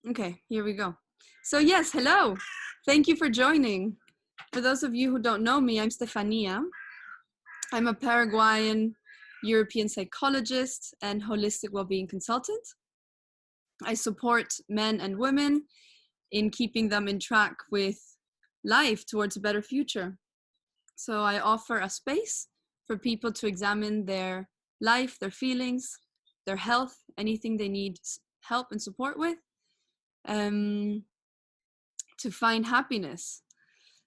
Okay, here we go. So yes, hello. Thank you for joining. For those of you who don't know me, I'm Stefania. I'm a Paraguayan European psychologist and holistic well-being consultant. I support men and women in keeping them in track with life towards a better future. So I offer a space for people to examine their life, their feelings, their health, anything they need help and support with, to find happiness.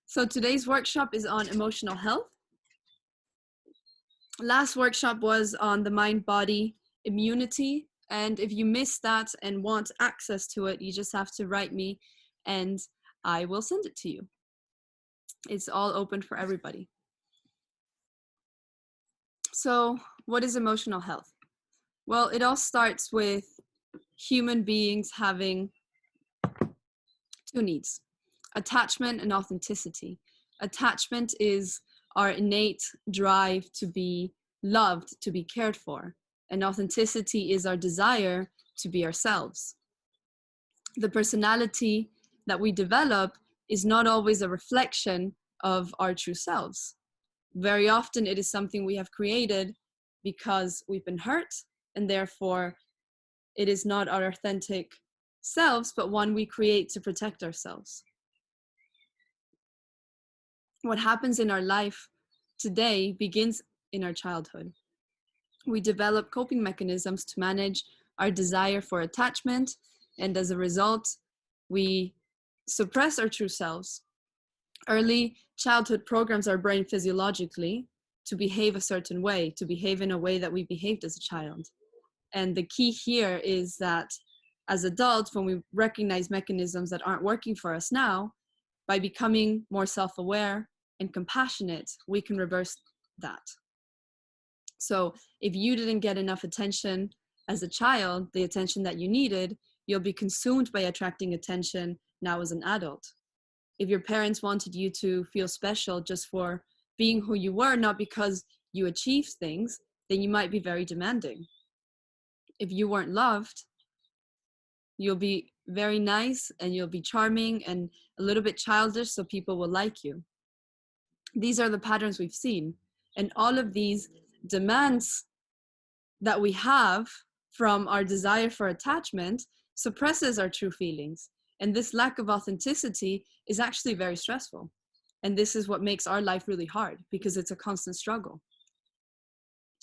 So today's workshop is on emotional health. Last workshop was on the mind-body immunity. And if you missed that and want access to it, you just have to write me and I will send it to you. It's all open for everybody. So what is emotional health? Well, it all starts with human beings having two needs: attachment and authenticity. Attachment is our innate drive to be loved, to be cared for. And authenticity is our desire to be ourselves. The personality that we develop is not always a reflection of our true selves. Very often it is something we have created because we've been hurt, and therefore it is not our authentic selves, but one we create to protect ourselves. What happens in our life today begins in our childhood. We develop coping mechanisms to manage our desire for attachment, and as a result, we suppress our true selves. Early childhood programs our brain physiologically to behave a certain way, to behave in a way that we behaved as a child. And the key here is that as adults, when we recognize mechanisms that aren't working for us now, by becoming more self-aware and compassionate, we can reverse that. So if you didn't get enough attention as a child, the attention that you needed, you'll be consumed by attracting attention now as an adult. If your parents wanted you to feel special just for being who you were, not because you achieved things, then you might be very demanding. If you weren't loved, you'll be very nice and you'll be charming and a little bit childish so people will like you. These are the patterns we've seen. And all of these demands that we have from our desire for attachment suppresses our true feelings. And this lack of authenticity is actually very stressful. And this is what makes our life really hard, because it's a constant struggle.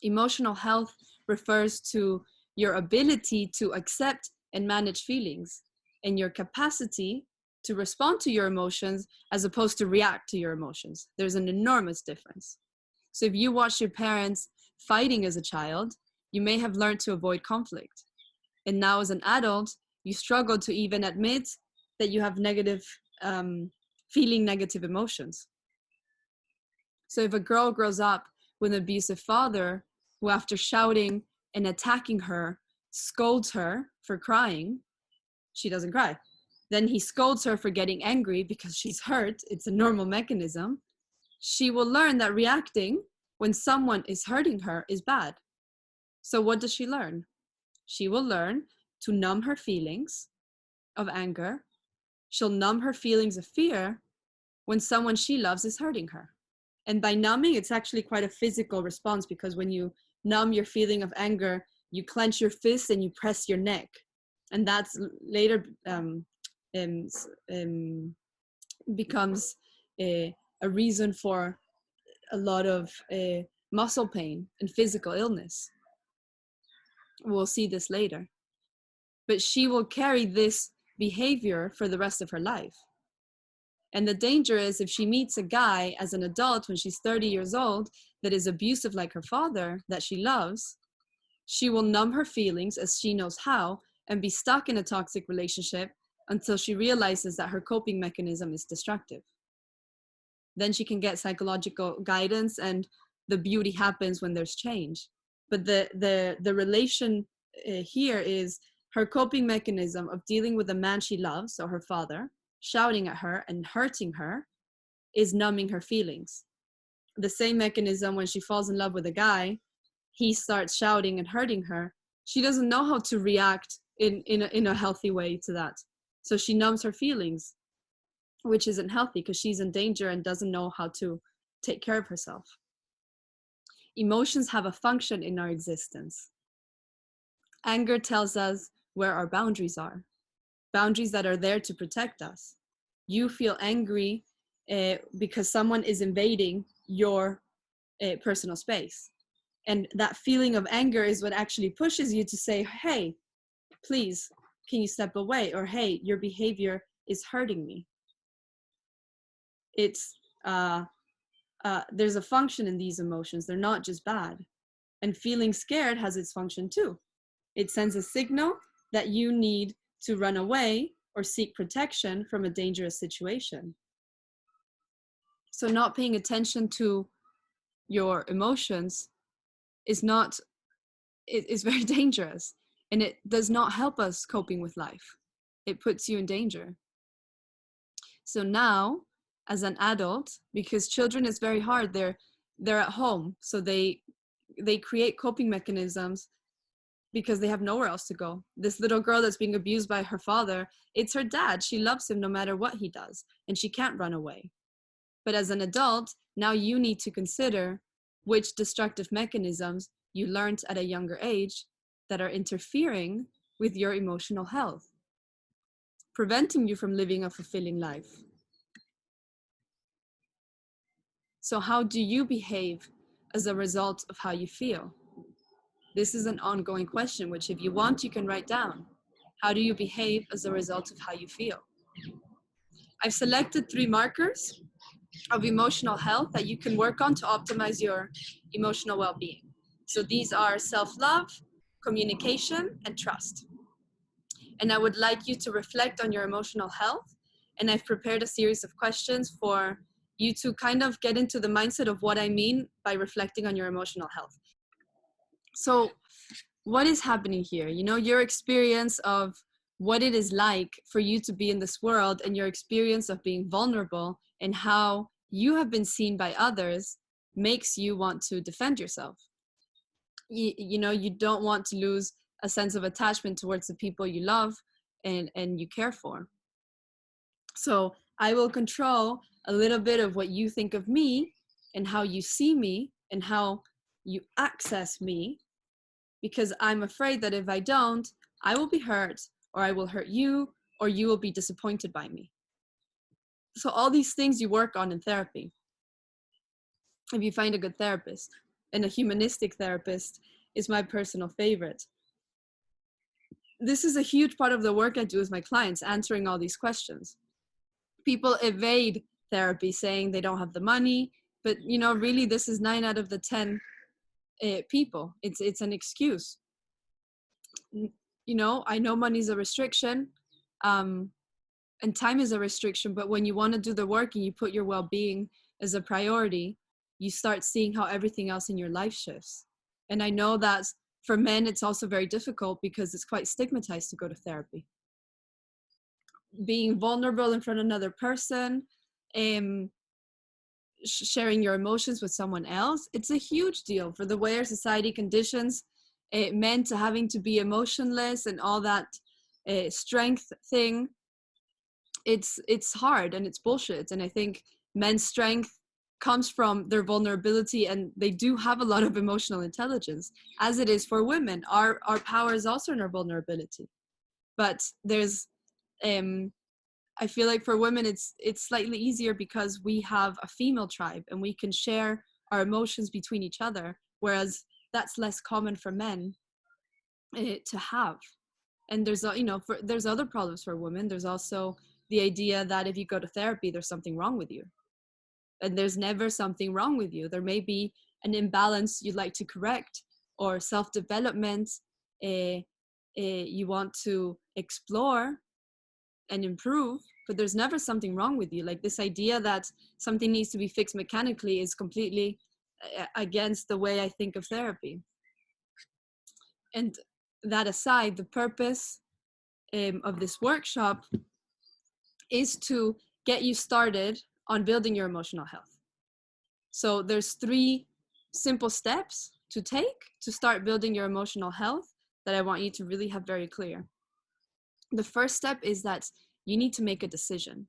Emotional health refers to your ability to accept and manage feelings, and your capacity to respond to your emotions as opposed to react to your emotions. There's an enormous difference. So if you watch your parents fighting as a child, you may have learned to avoid conflict. And now as an adult, you struggle to even admit that you have feeling negative emotions. So if a girl grows up with an abusive father who, after shouting and attacking her, scolds her for crying, she doesn't cry. Then he scolds her for getting angry because she's hurt. It's a normal mechanism. She will learn that reacting when someone is hurting her is bad. So what does she learn? She will learn to numb her feelings of anger. She'll numb her feelings of fear when someone she loves is hurting her. And by numbing, it's actually quite a physical response, because when you numb your feeling of anger, you clench your fist and you press your neck. And that's later becomes a reason for a lot of muscle pain and physical illness. We'll see this later. But she will carry this behavior for the rest of her life. And the danger is, if she meets a guy as an adult when she's 30 years old that is abusive like her father, that she loves, she will numb her feelings as she knows how and be stuck in a toxic relationship until she realizes that her coping mechanism is destructive. Then she can get psychological guidance, and the beauty happens when there's change. But the relation here is her coping mechanism of dealing with the man she loves, so her father, shouting at her and hurting her, is numbing her feelings. The same mechanism when she falls in love with a guy, he starts shouting and hurting her. She doesn't know how to react in a healthy way to that. So she numbs her feelings, which isn't healthy because she's in danger and doesn't know how to take care of herself. Emotions have a function in our existence. Anger tells us where our boundaries are, boundaries that are there to protect us. You feel angry because someone is invading your personal space. And that feeling of anger is what actually pushes you to say, hey, please, can you step away? Or, hey, your behavior is hurting me. It's there's a function in these emotions. They're not just bad. And feeling scared has its function too. It sends a signal that you need to run away or seek protection from a dangerous situation. So not paying attention to your emotions is very dangerous, and it does not help us coping with life. It puts you in danger. So now, as an adult, because children is very hard, they're at home, so they create coping mechanisms because they have nowhere else to go. This little girl that's being abused by her father, it's her dad. She loves him no matter what he does, and she can't run away. But as an adult, now you need to consider which destructive mechanisms you learned at a younger age that are interfering with your emotional health, preventing you from living a fulfilling life. So how do you behave as a result of how you feel? This is an ongoing question, which if you want, you can write down. How do you behave as a result of how you feel? I've selected 3 markers of emotional health that you can work on to optimize your emotional well-being. So these are self-love, communication, and trust. And I would like you to reflect on your emotional health. And I've prepared a series of questions for you to kind of get into the mindset of what I mean by reflecting on your emotional health. So what is happening here? You know, your experience of what it is like for you to be in this world, and your experience of being vulnerable and how you have been seen by others makes you want to defend yourself. You know, you don't want to lose a sense of attachment towards the people you love and you care for. So I will control a little bit of what you think of me and how you see me and how you access me, because I'm afraid that if I don't, I will be hurt, or I will hurt you, or you will be disappointed by me. So all these things you work on in therapy. If you find a good therapist, and a humanistic therapist is my personal favorite. This is a huge part of the work I do with my clients, answering all these questions. People evade therapy saying they don't have the money, but you know, really this is 9 out of the 10 people. It's an excuse. You know, I know money's a restriction, and time is a restriction, but when you want to do the work and you put your well-being as a priority, you start seeing how everything else in your life shifts. And I know that for men, it's also very difficult because it's quite stigmatized to go to therapy. Being vulnerable in front of another person, sharing your emotions with someone else, it's a huge deal. For the way our society conditions men to having to be emotionless and all that strength thing, it's hard and it's bullshit. And I think men's strength comes from their vulnerability, and they do have a lot of emotional intelligence, as it is for women. Our power is also in our vulnerability, but there's I feel like for women it's slightly easier because we have a female tribe and we can share our emotions between each other, whereas that's less common for men to have. And there's there's other problems for women. There's also the idea that if you go to therapy, there's something wrong with you. And there's never something wrong with you. There may be an imbalance you'd like to correct, or self-development you want to explore and improve, but there's never something wrong with you. Like, this idea that something needs to be fixed mechanically is completely against the way I think of therapy. And that aside, the purpose of this workshop is to get you started on building your emotional health. So there's 3 simple steps to take to start building your emotional health that I want you to really have very clear. The first step is that you need to make a decision.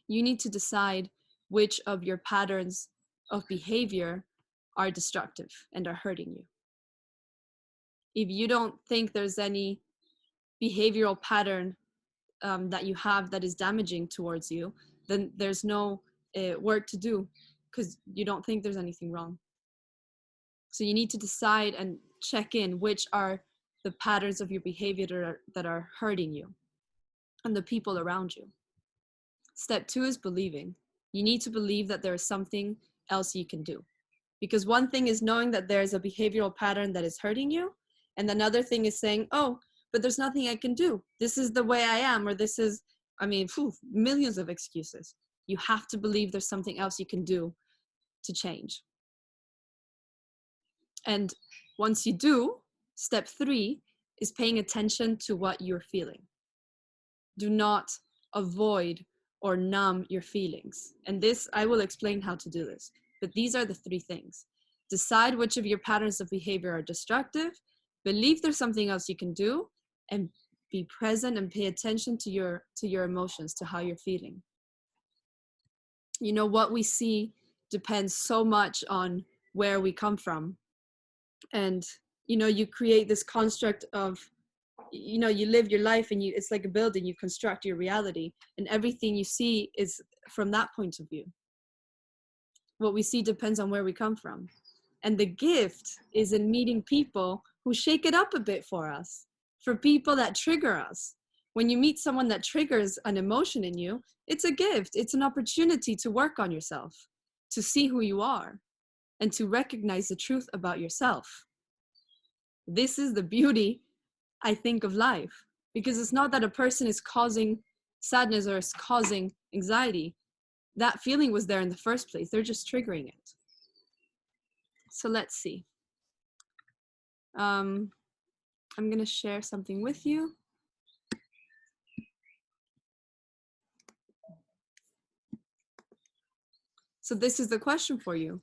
You need to decide which of your patterns of behavior are destructive and are hurting you. If you don't think there's any behavioral pattern that you have that is damaging towards you, then there's no work to do, because you don't think there's anything wrong. So you need to decide and check in which are the patterns of your behavior that are hurting you and the people around you. Step 2 is believing. You need to believe that there is something else you can do. Because one thing is knowing that there's a behavioral pattern that is hurting you, and another thing is saying, oh, but there's nothing I can do. This is the way I am, or this is, millions of excuses. You have to believe there's something else you can do to change. And once you do, step 3 is paying attention to what you're feeling. Do not avoid or numb your feelings. And this, I will explain how to do this. But these are the 3 things. Decide which of your patterns of behavior are destructive, believe there's something else you can do, and be present and pay attention to your emotions, to how you're feeling. You know, what we see depends so much on where we come from. And, you create this construct of, you live your life and it's like a building, you construct your reality, and everything you see is from that point of view. What we see depends on where we come from. And the gift is in meeting people who shake it up a bit for us, for people that trigger us. When you meet someone that triggers an emotion in you, it's a gift. It's an opportunity to work on yourself, to see who you are, and to recognize the truth about yourself. This is the beauty, I think, of life, because it's not that a person is causing sadness or is causing anxiety. That feeling was there in the first place. They're just triggering it. So let's see. I'm going to share something with you. So this is the question for you.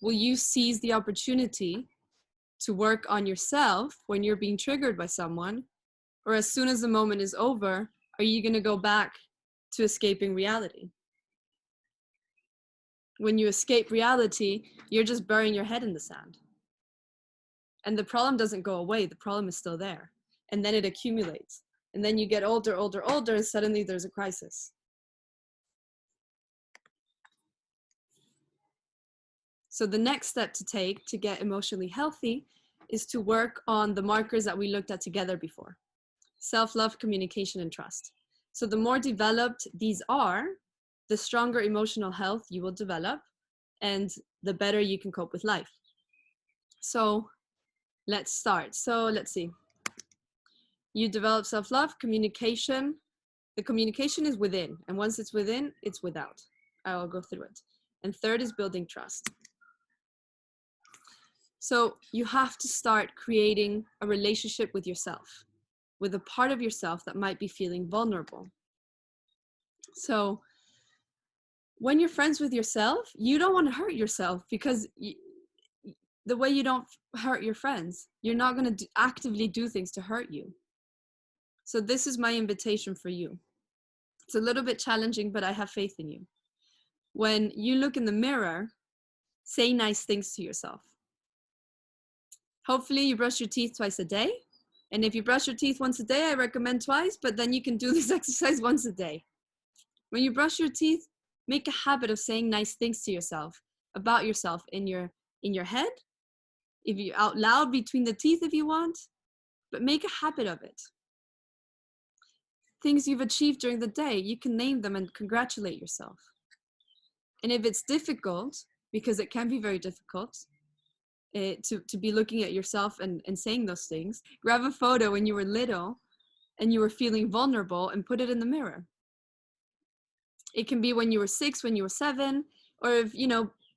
Will you seize the opportunity to work on yourself when you're being triggered by someone? Or as soon as the moment is over, are you going to go back to escaping reality? When you escape reality, you're just burying your head in the sand. And the problem doesn't go away. The problem is still there. And then it accumulates. And then you get older, and suddenly there's a crisis. So the next step to take to get emotionally healthy is to work on the markers that we looked at together before. Self-love, communication, and trust. So the more developed these are, the stronger emotional health you will develop, and the better you can cope with life. So let's start. So let's see. You develop self-love, communication. The communication is within, and once it's within, it's without. I'll go through it. And third is building trust. So you have to start creating a relationship with yourself, with a part of yourself that might be feeling vulnerable. So when you're friends with yourself, you don't want to hurt yourself, because the way you don't hurt your friends, you're not going to actively do things to hurt you. So this is my invitation for you. It's a little bit challenging, but I have faith in you. When you look in the mirror, say nice things to yourself. Hopefully you brush your teeth twice a day. And if you brush your teeth once a day, I recommend twice, but then you can do this exercise once a day. When you brush your teeth, make a habit of saying nice things to yourself, about yourself, in your head, if you out loud between the teeth if you want, but make a habit of it. Things you've achieved during the day, you can name them and congratulate yourself. And if it's difficult, because it can be very difficult, to be looking at yourself and saying those things, grab a photo when you were little and you were feeling vulnerable and put it in the mirror. It can be when you were 6, when you were 7, or if,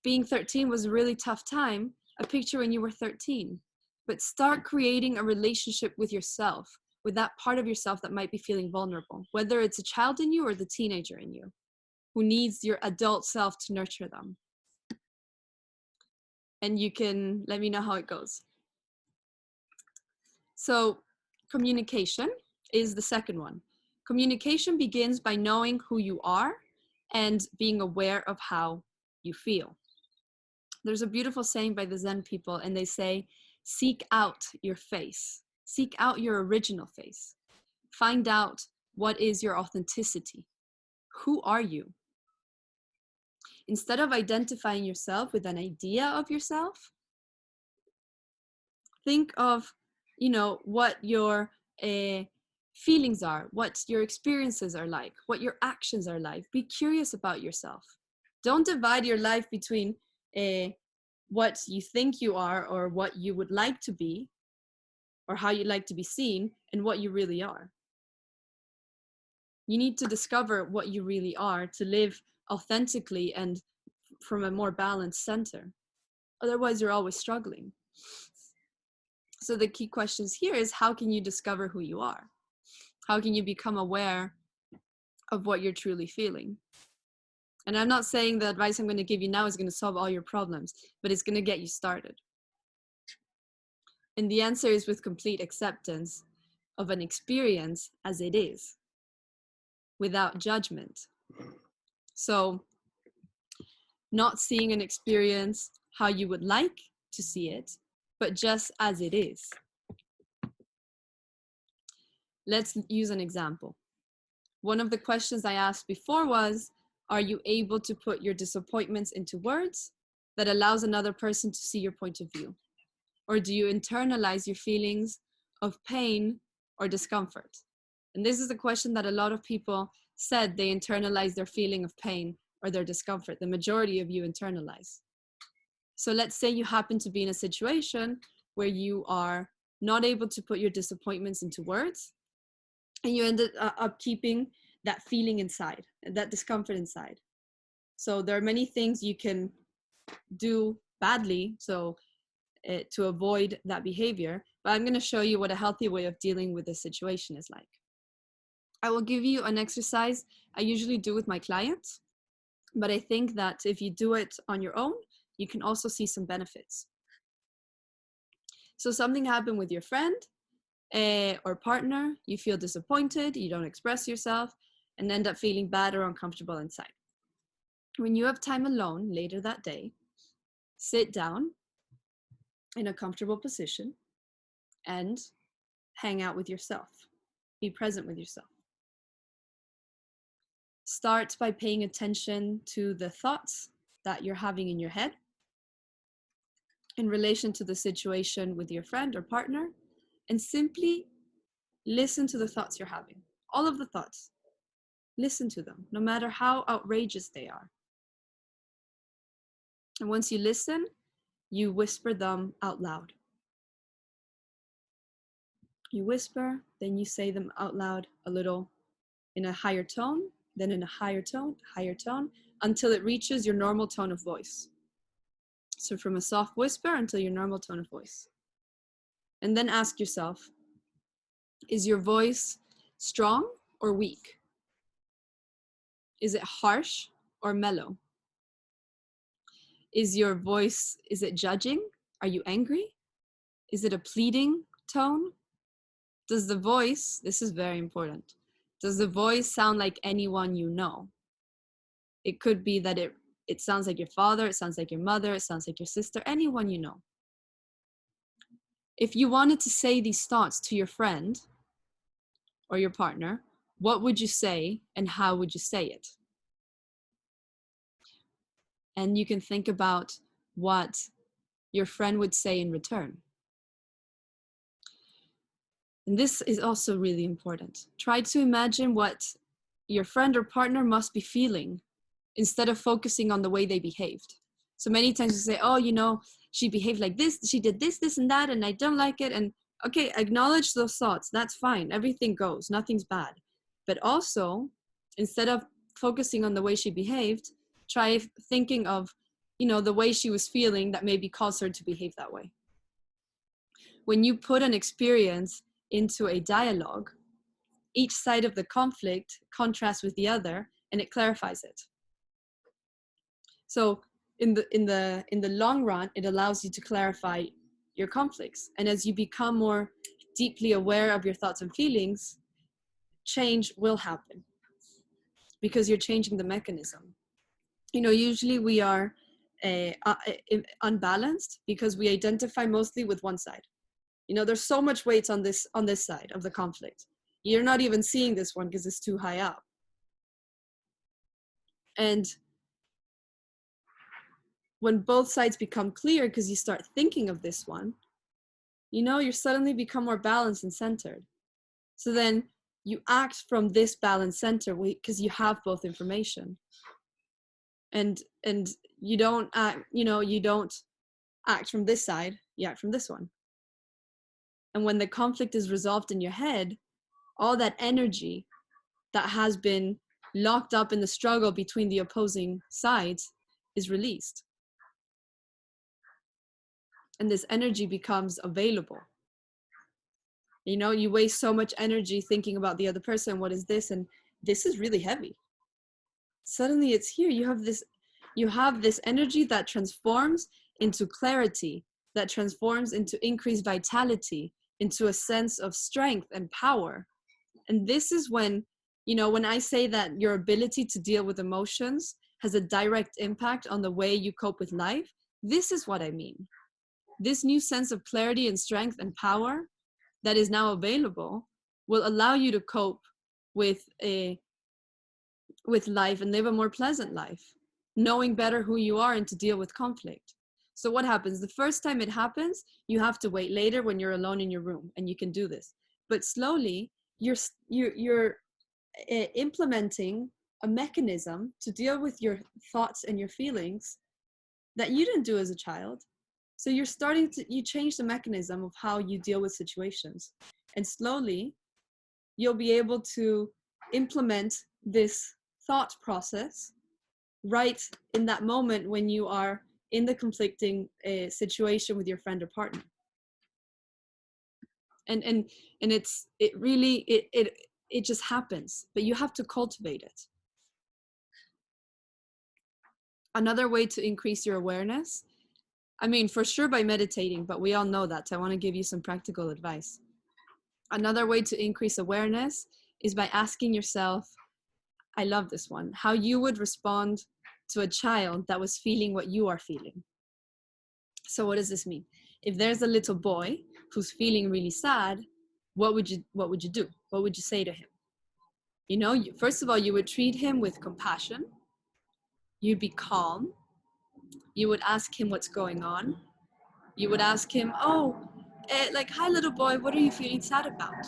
being 13 was a really tough time, a picture when you were 13. But start creating a relationship with yourself, with that part of yourself that might be feeling vulnerable, whether it's a child in you or the teenager in you who needs your adult self to nurture them. And you can let me know how it goes. So communication is the second one. Communication begins by knowing who you are and being aware of how you feel. There's a beautiful saying by the Zen people, and they say, seek out your face. Seek out your original face. Find out what is your authenticity. Who are you? Instead of identifying yourself with an idea of yourself, think of, what your feelings are, what your experiences are like, what your actions are like. Be curious about yourself. Don't divide your life between what you think you are or what you would like to be or how you like to be seen and what you really are. You need to discover what you really are to live authentically and from a more balanced center. Otherwise, you're always struggling. So the key questions here is, how can you discover who you are? How can you become aware of what you're truly feeling? And I'm not saying the advice I'm going to give you now is going to solve all your problems, but it's going to get you started. And the answer is with complete acceptance of an experience as it is, without judgment. So not seeing an experience how you would like to see it, but just as it is. Let's use an example. One of the questions I asked before was, are you able to put your disappointments into words that allows another person to see your point of view? Or do you internalize your feelings of pain or discomfort? And this is a question that a lot of people said they internalize their feeling of pain or their discomfort. The majority of you internalize. So let's say you happen to be in a situation where you are not able to put your disappointments into words, and you ended up keeping that feeling inside, that discomfort inside. So there are many things you can do badly to avoid that behavior, but I'm going to show you what a healthy way of dealing with this situation is like. I will give you an exercise I usually do with my clients, but I think that if you do it on your own, you can also see some benefits. So something happened with your friend or partner, you feel disappointed, you don't express yourself, and end up feeling bad or uncomfortable inside. When you have time alone later that day, sit down in a comfortable position and hang out with yourself. Be present with yourself. Start by paying attention to the thoughts that you're having in your head in relation to the situation with your friend or partner, and simply listen to the thoughts you're having. All of the thoughts. Listen to them, no matter how outrageous they are. And once you listen, you whisper them out loud. You whisper, then you say them out loud a little in a higher tone, then in a higher tone, until it reaches your normal tone of voice. So from a soft whisper until your normal tone of voice. And then ask yourself, is your voice strong or weak? Is it harsh or mellow? Is your voice, is it judging? Are you angry? Is it a pleading tone? Does the voice, this is very important, does the voice sound like anyone you know? It could be that it sounds like your father, it sounds like your mother, it sounds like your sister, anyone you know. If you wanted to say these thoughts to your friend or your partner, what would you say and how would you say it? And you can think about what your friend would say in return. And this is also really important. Try to imagine what your friend or partner must be feeling instead of focusing on the way they behaved. So many times you say, oh, she behaved like this, she did this, this, and that, and I don't like it. And okay, acknowledge those thoughts. That's fine. Everything goes. Nothing's bad. But also, instead of focusing on the way she behaved, try thinking of, the way she was feeling that maybe caused her to behave that way. When you put an experience into a dialogue, each side of the conflict contrasts with the other, and it clarifies it. So in the long run, it allows you to clarify your conflicts. And as you become more deeply aware of your thoughts and feelings, change will happen because you're changing the mechanism. Usually we are unbalanced because we identify mostly with one side. There's so much weight on this side of the conflict. You're not even seeing this one because it's too high up. And when both sides become clear, because you start thinking of this one, you suddenly become more balanced and centered. So then you act from this balanced center because you have both information. And you don't act, you don't act from this side, you act from this one. And when the conflict is resolved in your head, all that energy that has been locked up in the struggle between the opposing sides is released. And this energy becomes available. You waste so much energy thinking about the other person, what is this? And this is really heavy. Suddenly it's here. You have this energy that transforms into clarity, that transforms into increased vitality, into a sense of strength and power. And this is when I say that your ability to deal with emotions has a direct impact on the way you cope with life, this is what I mean. This new sense of clarity and strength and power that is now available will allow you to cope with life and live a more pleasant life, knowing better who you are and to deal with conflict. So what happens? The first time it happens, you have to wait later when you're alone in your room, and you can do this. But slowly, you're implementing a mechanism to deal with your thoughts and your feelings that you didn't do as a child. So you change the mechanism of how you deal with situations. And slowly, you'll be able to implement this thought process right in that moment when you are in the conflicting situation with your friend or partner. And it just happens, but you have to cultivate it. Another way to increase your awareness, for sure by meditating, but we all know that. So I want to give you some practical advice. Another way to increase awareness is by asking yourself, I love this one, how you would respond to a child that was feeling what you are feeling. So what does this mean? If there's a little boy who's feeling really sad, what would you do? What would you say to him? First of all, you would treat him with compassion. You'd be calm. You would ask him what's going on. You would ask him, hi, little boy, what are you feeling sad about?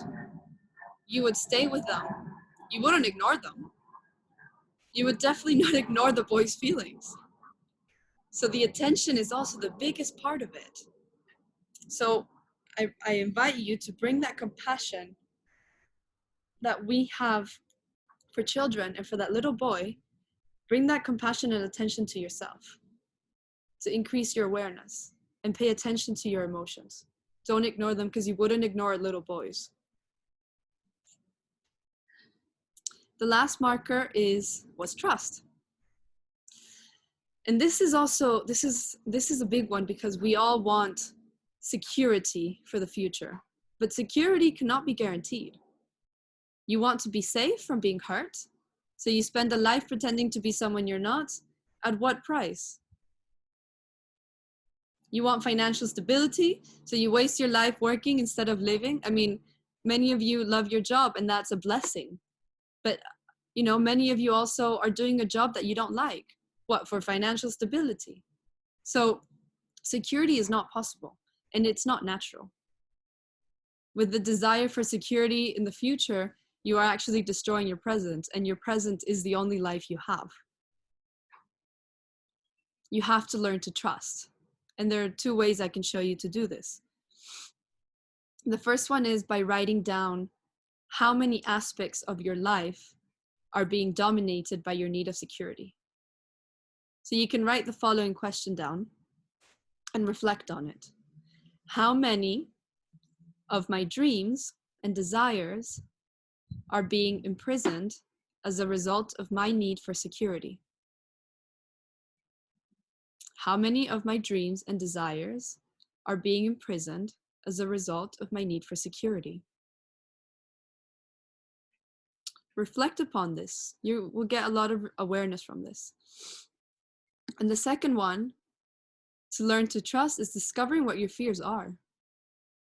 You would stay with them. You wouldn't ignore them. You would definitely not ignore the boy's feelings. So the attention is also the biggest part of it. So I invite you to bring that compassion that we have for children and for that little boy, bring that compassion and attention to yourself to increase your awareness and pay attention to your emotions. Don't ignore them, because you wouldn't ignore little boys. The last marker was trust. And this is a big one, because we all want security for the future, but security cannot be guaranteed. You want to be safe from being hurt, so you spend a life pretending to be someone you're not. At what price? You want financial stability, so you waste your life working instead of living. Many of you love your job, and that's a blessing. But, many of you also are doing a job that you don't like. What, for financial stability? So security is not possible, and it's not natural. With the desire for security in the future, you are actually destroying your present, and your present is the only life you have. You have to learn to trust. And there are 2 ways I can show you to do this. The first one is by writing down how many aspects of your life are being dominated by your need of security. So you can write the following question down and reflect on it. How many of my dreams and desires are being imprisoned as a result of my need for security? How many of my dreams and desires are being imprisoned as a result of my need for security? Reflect upon this. You will get a lot of awareness from this. And the second one, to learn to trust, is discovering what your fears are.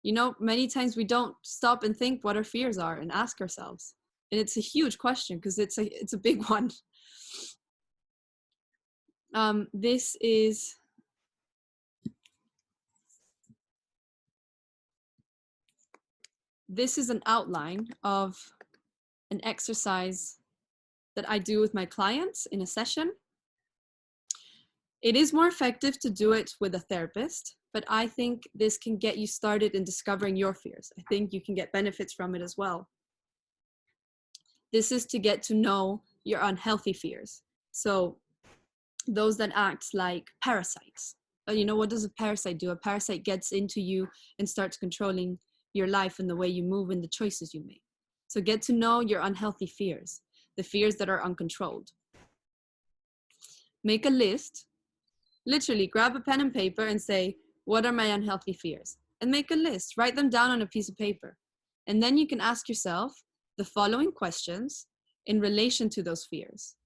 You know, many times we don't stop and think what our fears are and ask ourselves. And it's a huge question because it's a big one. This is an outline of an exercise that I do with my clients in a session. It is more effective to do it with a therapist, but I think this can get you started in discovering your fears. I think you can get benefits from it as well. This is to get to know your unhealthy fears. So those that act like parasites. You know, what does a parasite do? A parasite gets into you and starts controlling your life and the way you move and the choices you make. So get to know your unhealthy fears, the fears that are uncontrolled. Make a list. Literally grab a pen and paper and say, what are my unhealthy fears? And make a list. Write them down on a piece of paper. And then you can ask yourself the following questions in relation to those fears.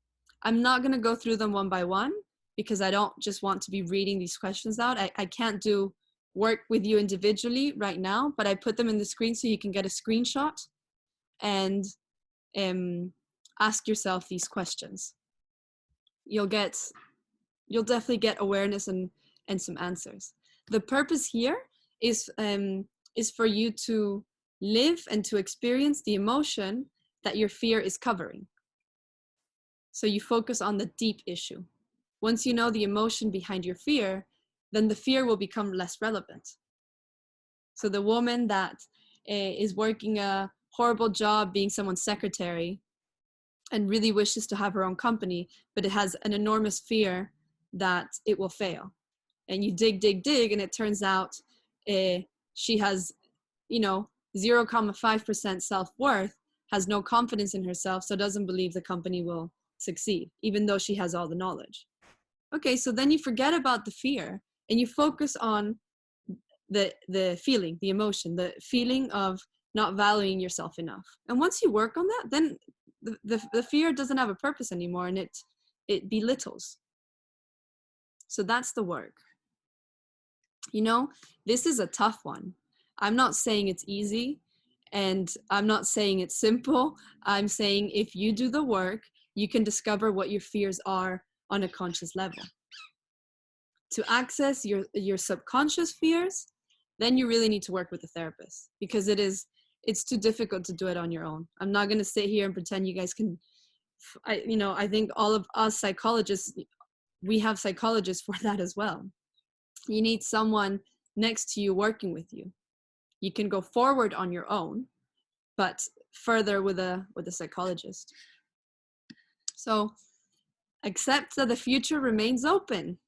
I'm not going to go through them one by one because I don't just want to be reading these questions out. I can't do work with you individually right now, but I put them in the screen so you can get a screenshot and ask yourself these questions. You'll definitely get awareness and some answers. The purpose here is for you to live and to experience the emotion that your fear is covering. So you focus on the deep issue. Once you know the emotion behind your fear, then the fear will become less relevant. So the woman that is working a horrible job being someone's secretary and really wishes to have her own company, but it has an enormous fear that it will fail. And you dig, and it turns out she has, 0.5% self-worth, has no confidence in herself, so doesn't believe the company will succeed, even though she has all the knowledge. Okay, so then you forget about the fear and you focus on the feeling, the emotion, the feeling of not valuing yourself enough. And once you work on that, then the fear doesn't have a purpose anymore, and it belittles. So that's the work. You know, this is a tough one. I'm not saying it's easy, and I'm not saying it's simple. I'm saying if you do the work, you can discover what your fears are on a conscious level. To access your subconscious fears, then you really need to work with a therapist, because it's too difficult to do it on your own. I'm not going to sit here and pretend you guys can. I think all of us psychologists, we have psychologists for that as well. You need someone next to you working with you. You can go forward on your own, but further with a psychologist. So accept that the future remains open.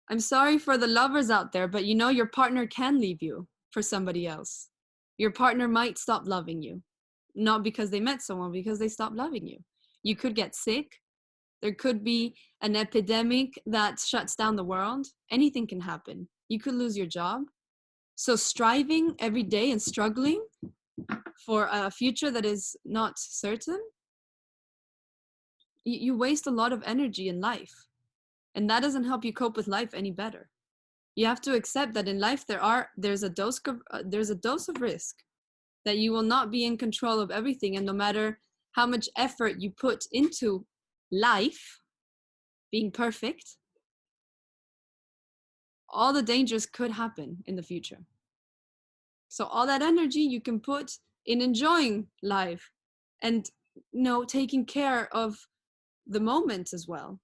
I'm sorry for the lovers out there, but your partner can leave you for somebody else. Your partner might stop loving you, not because they met someone, because they stopped loving you. You could get sick. There could be an epidemic that shuts down the world. Anything can happen. You could lose your job. So striving every day and struggling for a future that is not certain, you waste a lot of energy in life. And that doesn't help you cope with life any better. You have to accept that in life there's a dose of risk, that you will not be in control of everything. And no matter how much effort you put into life being perfect, all the dangers could happen in the future. So all that energy you can put in enjoying life and taking care of the moment as well.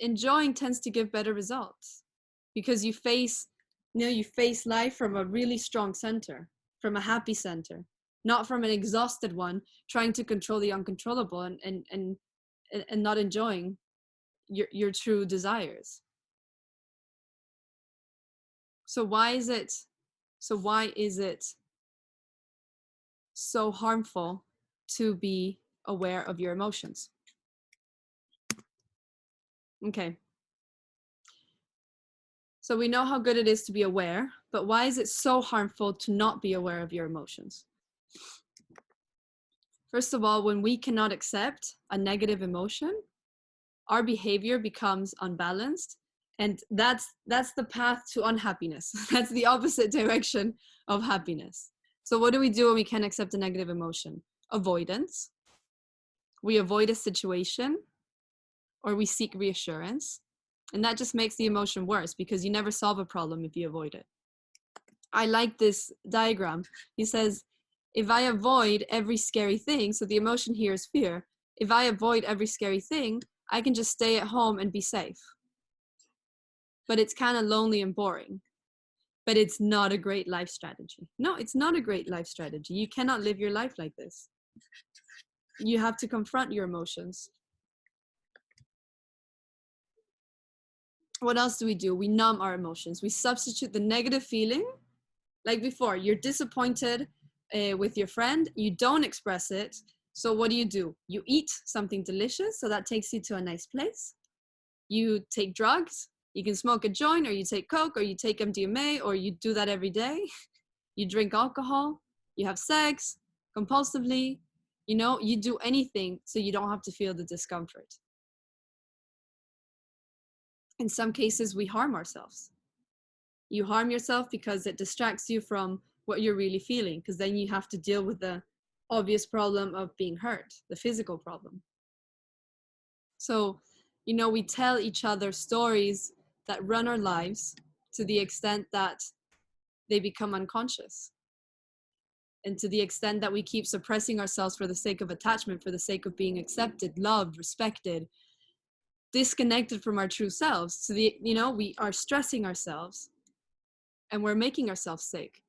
Enjoying tends to give better results, because you face life from a really strong center, from a happy center, not from an exhausted one trying to control the uncontrollable and not enjoying your true desires. So why is it so harmful to be aware of your emotions? Okay. So we know how good it is to be aware, but why is it so harmful to not be aware of your emotions? First of all, when we cannot accept a negative emotion, our behavior becomes unbalanced, and that's the path to unhappiness. That's the opposite direction of happiness. So what do we do when we can't accept a negative emotion? Avoidance. We avoid a situation, or we seek reassurance, and that just makes the emotion worse, because you never solve a problem if you avoid it. I like this diagram. He says, if I avoid every scary thing, so the emotion here is fear, if I avoid every scary thing, I can just stay at home and be safe. But it's kind of lonely and boring. But it's not a great life strategy. No, it's not a great life strategy. You cannot live your life like this. You have to confront your emotions. What else do? We numb our emotions. We substitute the negative feeling. Like before, you're disappointed with your friend, you don't express it. So what do? You eat something delicious, so that takes you to a nice place. You take drugs, you can smoke a joint, or you take coke, or you take MDMA, or you do that every day. You drink alcohol, you have sex compulsively, you do anything so you don't have to feel the discomfort. In some cases, we harm ourselves. You harm yourself because it distracts you from what you're really feeling, because then you have to deal with the obvious problem of being hurt, the physical problem. So, we tell each other stories that run our lives to the extent that they become unconscious. And to the extent that we keep suppressing ourselves for the sake of attachment, for the sake of being accepted, loved, respected, disconnected from our true selves. So we are stressing ourselves and we're making ourselves sick.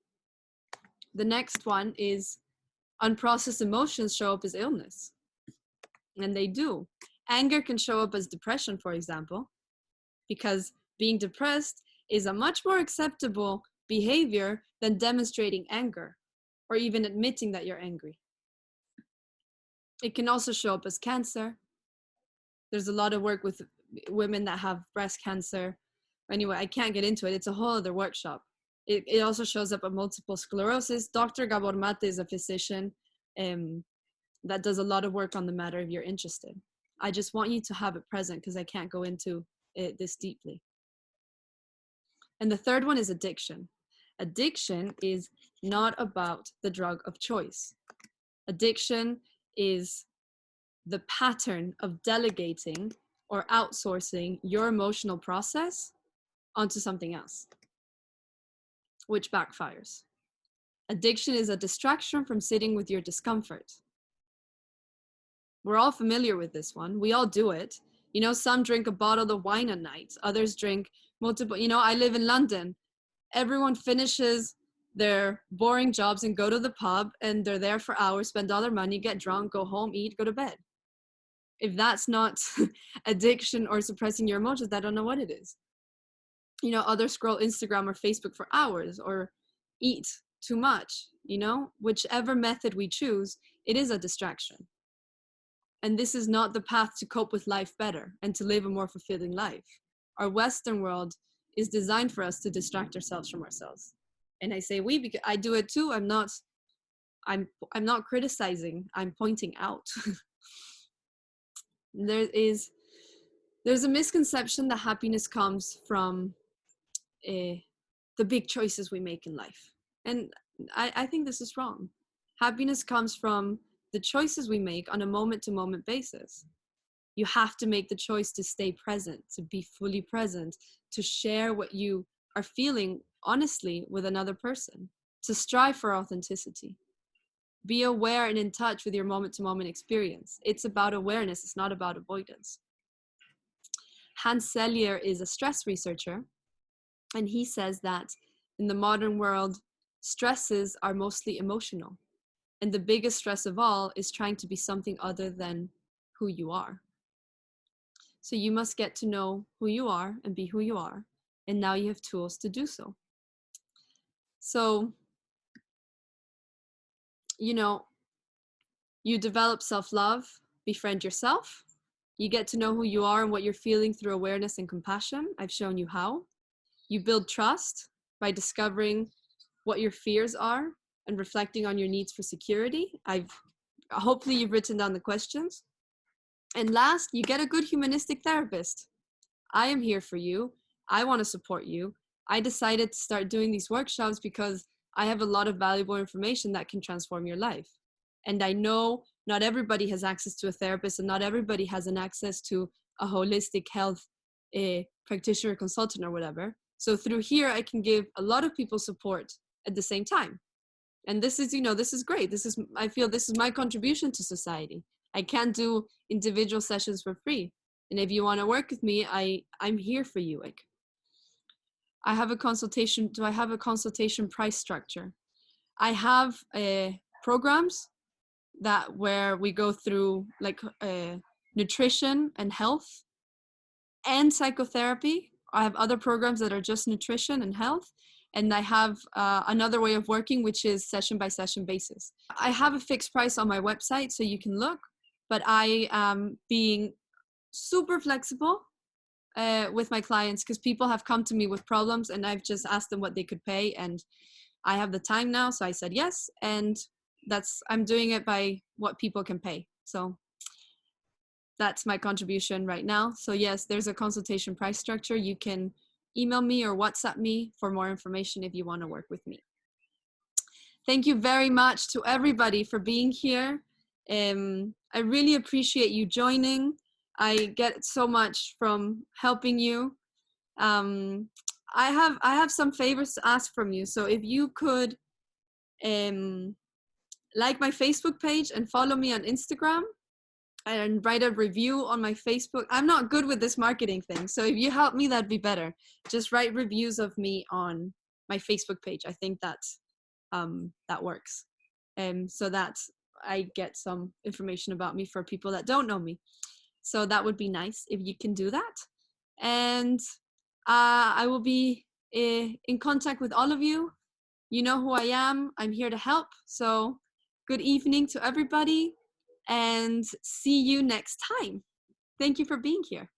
The next one is unprocessed emotions show up as illness. And they do. Anger can show up as depression, for example, because being depressed is a much more acceptable behavior than demonstrating anger or even admitting that you're angry. It can also show up as cancer. There's a lot of work with women that have breast cancer. Anyway, I can't get into it. It's a whole other workshop. It also shows up at multiple sclerosis. Dr. Gabor Mate is a physician that does a lot of work on the matter if you're interested. I just want you to have it present because I can't go into it this deeply. And the third one is addiction. Addiction is not about the drug of choice. Addiction is the pattern of delegating or outsourcing your emotional process onto something else, which backfires. Addiction is a distraction from sitting with your discomfort. We're all familiar with this one. We all do it. Some drink a bottle of wine a night. Others drink multiple. I live in London. Everyone finishes their boring jobs and go to the pub, and they're there for hours, spend all their money, get drunk, go home, eat, go to bed. If that's not addiction or suppressing your emotions, I don't know what it is. Others scroll Instagram or Facebook for hours or eat too much, whichever method we choose, it is a distraction. And this is not the path to cope with life better and to live a more fulfilling life. Our Western world is designed for us to distract ourselves from ourselves. And I say we because I do it too. I'm not criticizing, I'm pointing out. There's a misconception that happiness comes from the big choices we make in life. And I think this is wrong. Happiness comes from the choices we make on a moment-to-moment basis. You have to make the choice to stay present, to be fully present, to share what you are feeling honestly with another person, to strive for authenticity. Be aware and in touch with your moment-to-moment experience. It's about awareness, it's not about avoidance. Hans Selye is a stress researcher, and he says that in the modern world, stresses are mostly emotional. And the biggest stress of all is trying to be something other than who you are. So you must get to know who you are and be who you are. And now you have tools to do so. So, you develop self-love, befriend yourself. You get to know who you are and what you're feeling through awareness and compassion. I've shown you how. You build trust by discovering what your fears are and reflecting on your needs for security. I've hopefully you've written down the questions. And last, you get a good humanistic therapist. I am here for you. I want to support you. I decided to start doing these workshops because I have a lot of valuable information that can transform your life. And I know not everybody has access to a therapist, and not everybody has an access to a holistic health practitioner, consultant, or whatever. So through here, I can give a lot of people support at the same time. And this is, this is great. I feel this is my contribution to society. I can't do individual sessions for free. And if you want to work with me, I'm here for you. Like, I have a consultation. Do I have a consultation price structure? I have programs where we go through like nutrition and health and psychotherapy. I have other programs that are just nutrition and health. And I have another way of working, which is session by session basis. I have a fixed price on my website, so you can look, but I am being super flexible with my clients, because people have come to me with problems and I've just asked them what they could pay, and I have the time now, so I said yes, and I'm doing it by what people can pay. So that's my contribution right now. So yes, there's a consultation price structure. You can email me or WhatsApp me for more information if you want to work with me. Thank you very much to everybody for being here. I really appreciate you joining. I get so much from helping you. I have some favors to ask from you. So if you could like my Facebook page and follow me on Instagram and write a review on my Facebook. I'm not good with this marketing thing, so if you help me, that'd be better. Just write reviews of me on my Facebook page. I think that works. So that I get some information about me for people that don't know me. So that would be nice if you can do that. And I will be in contact with all of you. You know who I am. I'm here to help. So good evening to everybody, and see you next time. Thank you for being here.